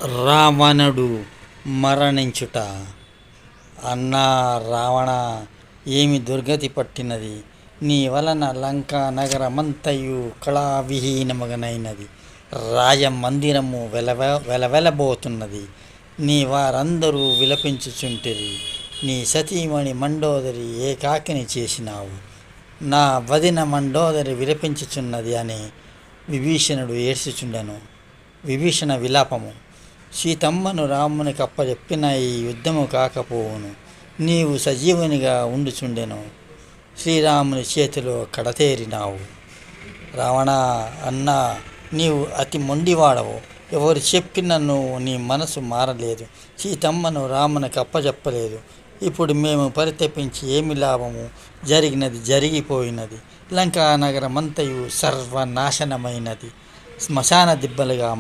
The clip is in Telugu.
రావణుడు మరణించుట. అన్నా రావణ, ఏమి దుర్గతి పట్టినది! నీ వలన లంకా నగరమంతయు కళావిహీనమగనైనది. రాజమందిరము వెలవెలబోతున్నది. నీ వారందరూ విలపించుచుంటిరి. నీ సతీమణి మండోదరి ఏకాకిని చేసినావు. నా వదిన మండోదరి విలపించుచున్నది అని విభీషణుడు ఏడ్చుచుండెను. విభీషణ విలాపము. సీతమ్మను రామునికి అప్పచెప్పిన ఈ యుద్ధము కాకపోవును. నీవు సజీవునిగా ఉండుచుండెను. శ్రీరాముని చేతిలో కడతేరినావు. రావణ, అన్నా, నీవు అతి మొండివాడవు. ఎవరు చెప్పినను నీ మనసు మారలేదు. సీతమ్మను రామునికి అప్పచెప్పలేదు. ఇప్పుడు మేము పరితపించి ఏమి లాభము? జరిగినది జరిగిపోయినది. లంకా నగరమంతయు సర్వనాశనమైనది. శ్మశాన దిబ్బలుగా